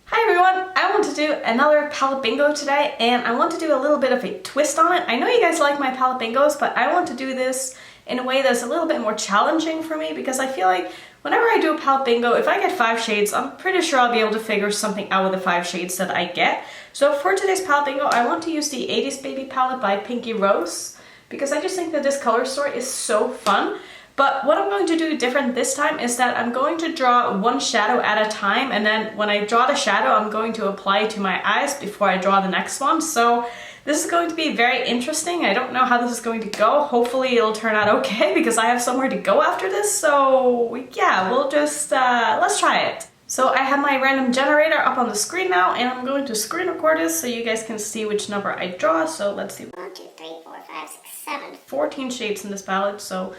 Hi everyone, I want to do another palette bingo today, and I want to do a little bit of a twist on it. I know you guys like my palette bingos, but I want to do this in a way that's a little bit more challenging for me, because I feel like whenever I do a palette bingo, if I get 5 shades, I'm pretty sure I'll be able to figure something out with the 5 shades that I get. So for today's palette bingo, I want to use the 80s Baby palette by Pinky Rose, because I just think that this color story is so fun. But what I'm going to do different this time is that I'm going to draw one shadow at a time, and then when I draw the shadow, I'm going to apply it to my eyes before I draw the next one. So this is going to be very interesting. I don't know how this is going to go. Hopefully it'll turn out okay, because I have somewhere to go after this. So yeah, we'll just, let's try it. So I have my random generator up on the screen now, and I'm going to screen record this so you guys can see which number I draw. So let's see. 1, 2, 3, 4, 5, 6, 7. 14 shades in this palette. So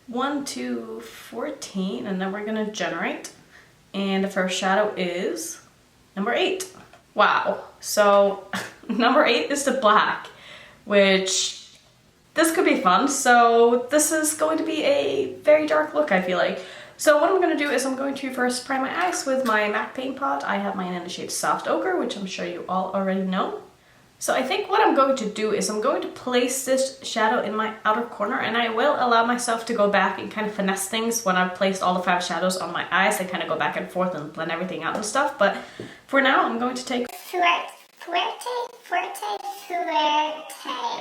1, 2, 14, and then we're gonna generate. And the first shadow is number 8. Wow. So number 8 is the black, which this could be fun. So this is going to be a very dark look, I feel like. So what I'm gonna do is I'm going to first prime my eyes with my MAC paint pot. I have mine in the shade Soft Ochre, which I'm sure you all already know. So I think what I'm going to do is I'm going to place this shadow in my outer corner, and I will allow myself to go back and kind of finesse things when I've placed all the 5 shadows on my eyes. I kind of go back and forth and blend everything out and stuff. But for now, I'm going to take Fuerte.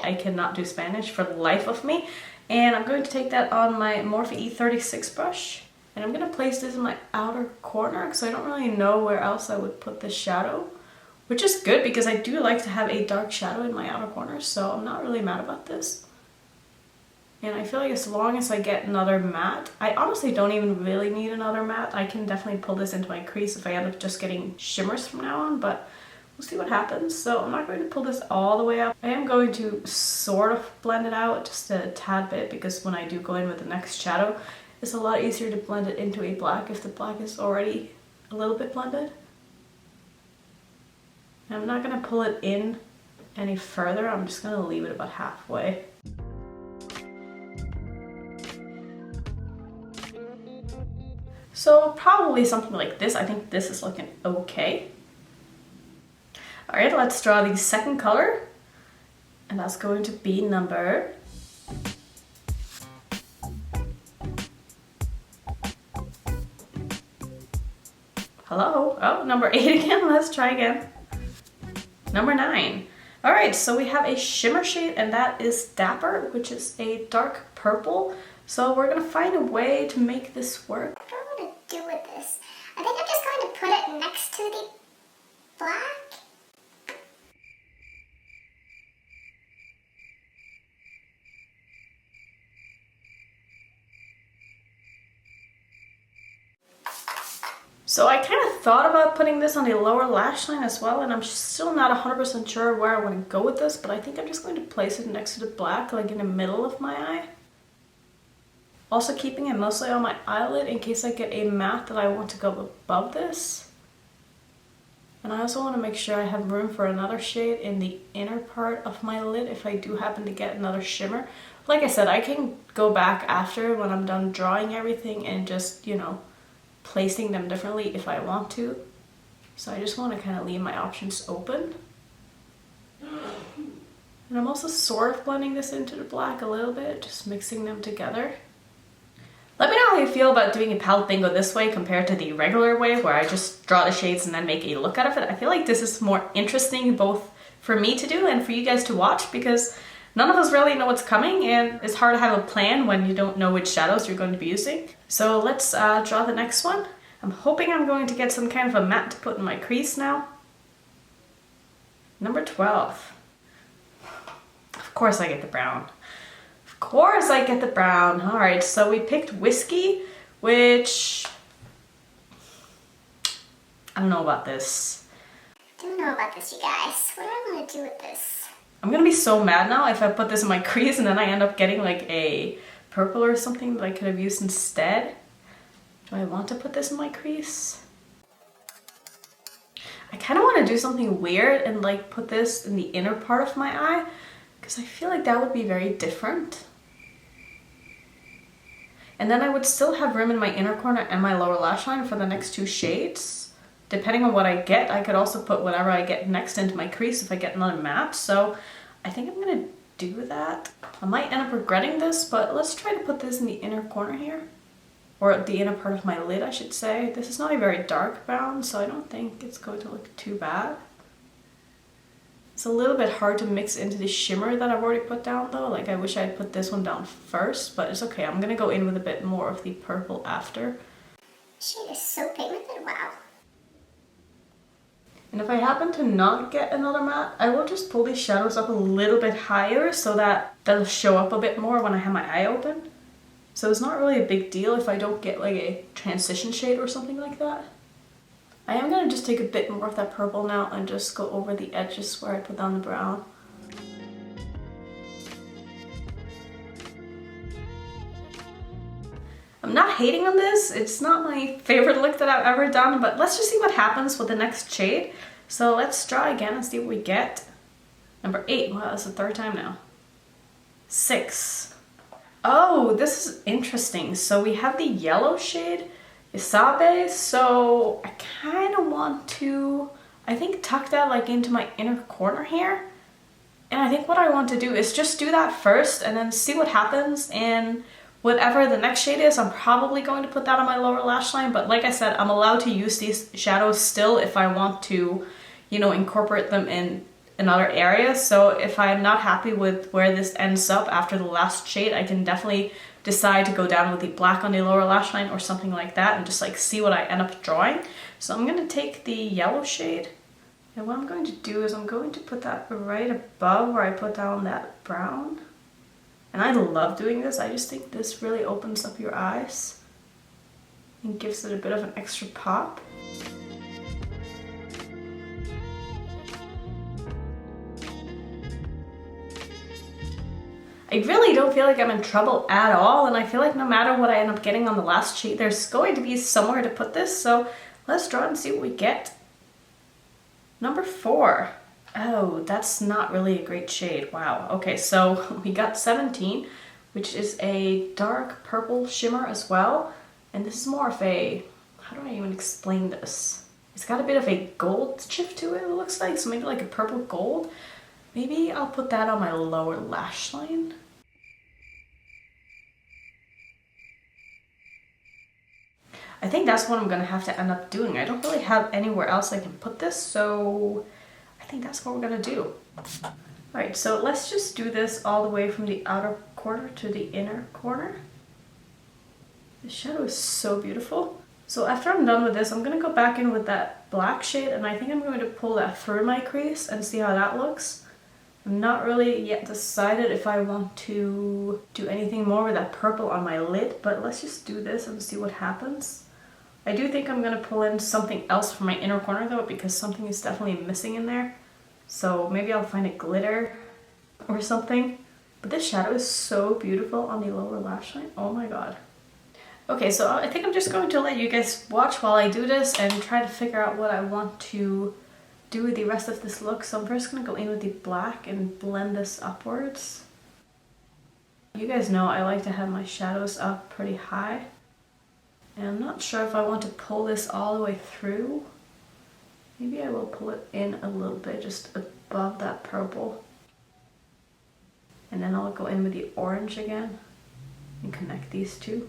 I cannot do Spanish for the life of me. And I'm going to take that on my Morphe E36 brush. And I'm going to place this in my outer corner because I don't really know where else I would put this shadow. Which is good because I do like to have a dark shadow in my outer corner, so I'm not really mad about this. And I feel like as long as I get another matte, I honestly don't even really need another matte. I can definitely pull this into my crease if I end up just getting shimmers from now on, but we'll see what happens. So I'm not going to pull this all the way up. I am going to sort of blend it out just a tad bit, because when I do go in with the next shadow, it's a lot easier to blend it into a black if the black is already a little bit blended. I'm not going to pull it in any further, I'm just going to leave it about halfway. So probably something like this. I think this is looking okay. Alright, let's draw the second color, and that's going to be number... Hello? Oh, number 8 again. Let's try again. Number 9. Alright, so we have a shimmer shade, and that is Dapper, which is a dark purple. So we're going to find a way to make this work. What do I want to do with this? I think I'm just going to put it next to the black. So I kind of thought about putting this on the lower lash line as well, and I'm still not 100% sure where I want to go with this, but I think I'm just going to place it next to the black, like in the middle of my eye. Also keeping it mostly on my eyelid in case I get a matte that I want to go above this. And I also want to make sure I have room for another shade in the inner part of my lid if I do happen to get another shimmer. Like I said, I can go back after when I'm done drawing everything and just, you know, placing them differently if I want to. So I just want to kind of leave my options open. And I'm also sort of blending this into the black a little bit, just mixing them together. Let me know how you feel about doing a palette bingo this way compared to the regular way where I just draw the shades and then make a look out of it. I feel like this is more interesting both for me to do and for you guys to watch, because none of us really know what's coming, and it's hard to have a plan when you don't know which shadows you're going to be using. So let's draw the next one. I'm hoping I'm going to get some kind of a matte to put in my crease now. Number 12. Of course I get the brown. Of course I get the brown. Alright, so we picked Whiskey, which... I don't know about this. I don't know about this, you guys. What do I want to do with this? I'm gonna be so mad now if I put this in my crease and then I end up getting like a purple or something that I could have used instead. Do I want to put this in my crease? I kind of want to do something weird and like put this in the inner part of my eye, because I feel like that would be very different. And then I would still have room in my inner corner and my lower lash line for the next two shades. Depending on what I get, I could also put whatever I get next into my crease if I get another matte. So I think I'm gonna do that. I might end up regretting this, but let's try to put this in the inner corner here. Or the inner part of my lid, I should say. This is not a very dark brown, so I don't think it's going to look too bad. It's a little bit hard to mix into the shimmer that I've already put down though. Like I wish I had put this one down first, but it's okay. I'm gonna go in with a bit more of the purple after. Shade is so pigmented, wow. And if I happen to not get another matte, I will just pull these shadows up a little bit higher so that they'll show up a bit more when I have my eye open. So it's not really a big deal if I don't get like a transition shade or something like that. I am going to just take a bit more of that purple now and just go over the edges where I put down the brown. I'm not hating on this. It's not my favorite look that I've ever done, but let's just see what happens with the next shade. So let's try again and see what we get. Number 8. Wow, that's the third time now. 6. Oh, this is interesting. So we have the yellow shade. Isabe, so I kind of want to, I think, tuck that like into my inner corner here. And I think what I want to do is just do that first and then see what happens. And whatever the next shade is, I'm probably going to put that on my lower lash line. But like I said, I'm allowed to use these shadows still if I want to, you know, incorporate them in another area. So if I'm not happy with where this ends up after the last shade, I can definitely decide to go down with the black on the lower lash line or something like that and just like see what I end up drawing. So I'm going to take the yellow shade, and what I'm going to do is I'm going to put that right above where I put down that brown. And I love doing this. I just think this really opens up your eyes and gives it a bit of an extra pop. I really don't feel like I'm in trouble at all, and I feel like no matter what I end up getting on the last sheet, there's going to be somewhere to put this, so let's draw and see what we get. Number 4. Oh, that's not really a great shade. Wow. Okay, so we got 17, which is a dark purple shimmer as well, and this is more of a, how do I even explain this? It's got a bit of a gold shift to it, it looks like, so maybe like a purple gold. Maybe I'll put that on my lower lash line. I think that's what I'm gonna have to end up doing. I don't really have anywhere else I can put this, so I think that's what we're gonna do. Alright, so let's just do this all the way from the outer corner to the inner corner. The shadow is so beautiful. So after I'm done with this, I'm gonna go back in with that black shade, and I think I'm going to pull that through my crease and see how that looks. I'm not really yet decided if I want to do anything more with that purple on my lid, but let's just do this and see what happens. I do think I'm going to pull in something else from my inner corner though, because something is definitely missing in there. So maybe I'll find a glitter or something. But this shadow is so beautiful on the lower lash line. Oh my god. Okay, so I think I'm just going to let you guys watch while I do this and try to figure out what I want to do with the rest of this look. So I'm first going to go in with the black and blend this upwards. You guys know I like to have my shadows up pretty high. And I'm not sure if I want to pull this all the way through. Maybe I will pull it in a little bit just above that purple. And then I'll go in with the orange again and connect these two.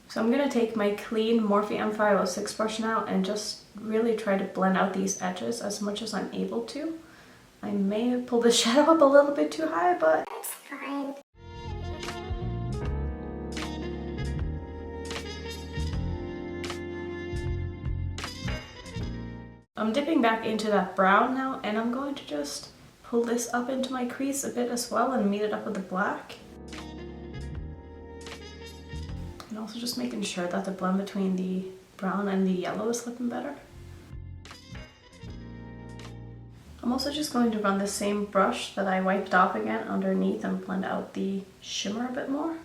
So I'm going to take my clean Morphe M506 brush now and just really try to blend out these edges as much as I'm able to. I may have pulled the shadow up a little bit too high, but it's fine. I'm dipping back into that brown now, and I'm going to just pull this up into my crease a bit as well and meet it up with the black. And also just making sure that the blend between the brown and the yellow is looking better. I'm also just going to run the same brush that I wiped off again underneath and blend out the shimmer a bit more.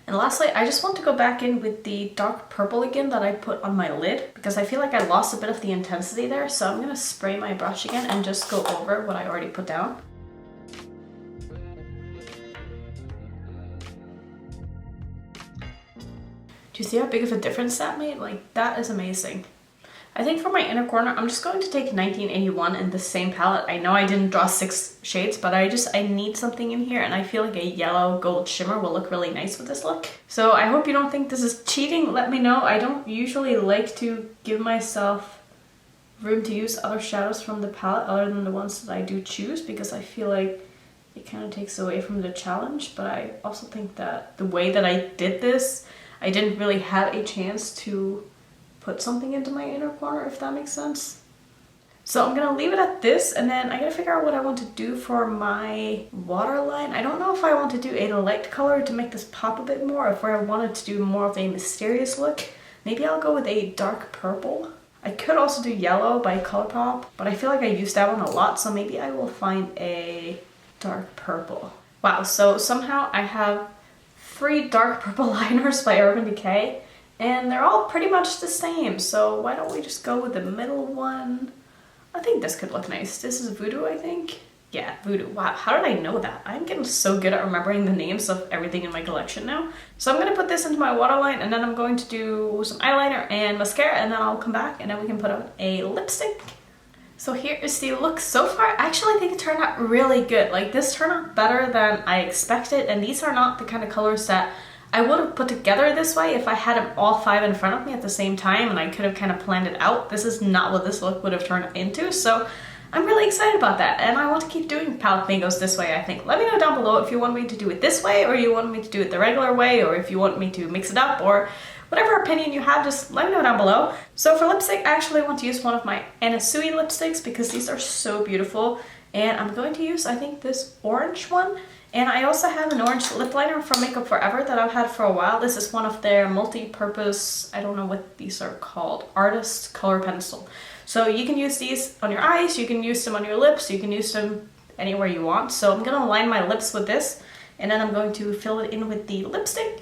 And lastly, I just want to go back in with the dark purple again that I put on my lid, because I feel like I lost a bit of the intensity there, so I'm going to spray my brush again and just go over what I already put down. Do you see how big of a difference that made? Like, that is amazing. I think for my inner corner, I'm just going to take 1981 in the same palette. I know I didn't draw 6 shades, but I need something in here, and I feel like a yellow gold shimmer will look really nice with this look. So I hope you don't think this is cheating. Let me know. I don't usually like to give myself room to use other shadows from the palette other than the ones that I do choose, because I feel like it kind of takes away from the challenge. But I also think that the way that I did this, I didn't really have a chance to put something into my inner corner, if that makes sense. So I'm gonna leave it at this, and then I gotta figure out what I want to do for my waterline. I don't know if I want to do a light color to make this pop a bit more, or if I wanted to do more of a mysterious look. Maybe I'll go with a dark purple. I could also do yellow by Colourpop, but I feel like I used that one a lot, so maybe I will find a dark purple. Wow, so somehow I have 3 dark purple liners by Urban Decay, and they're all pretty much the same, so why don't we just go with the middle one? I think this could look nice. This is Voodoo, I think. Yeah, Voodoo. Wow, how did I know that? I'm getting so good at remembering the names of everything in my collection now. So I'm gonna put this into my waterline, and then I'm going to do some eyeliner and mascara, and then I'll come back and then we can put on a lipstick. So here is the look so far. I actually think it turned out really good. Like, this turned out better than I expected, and these are not the kind of colors that I would have put together this way if I had them all 5 in front of me at the same time and I could have kind of planned it out. This is not what this look would have turned into, so I'm really excited about that, and I want to keep doing palette bingos this way, I think. Let me know down below if you want me to do it this way, or you want me to do it the regular way, or if you want me to mix it up, or whatever opinion you have, just let me know down below. So for lipstick, I actually want to use one of my Anasui lipsticks because these are so beautiful, and I'm going to use, I think, this orange one. And I also have an orange lip liner from Makeup Forever that I've had for a while. This is one of their multi-purpose, I don't know what these are called, artist color pencil. So you can use these on your eyes, you can use them on your lips, you can use them anywhere you want. So I'm gonna line my lips with this, and then I'm going to fill it in with the lipstick.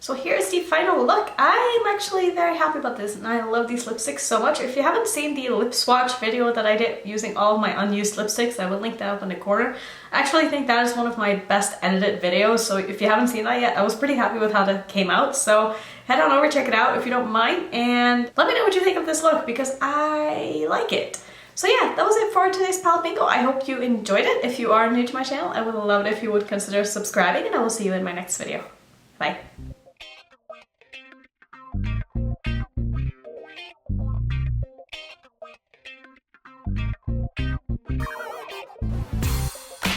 So here's the final look. I'm actually very happy about this, and I love these lipsticks so much. If you haven't seen the lip swatch video that I did using all of my unused lipsticks, I will link that up in the corner. I actually think that is one of my best edited videos, so if you haven't seen that yet, I was pretty happy with how that came out. So head on over, check it out if you don't mind, and let me know what you think of this look because I like it. So yeah, that was it for today's palette bingo. I hope you enjoyed it. If you are new to my channel, I would love it if you would consider subscribing, and I will see you in my next video. Bye.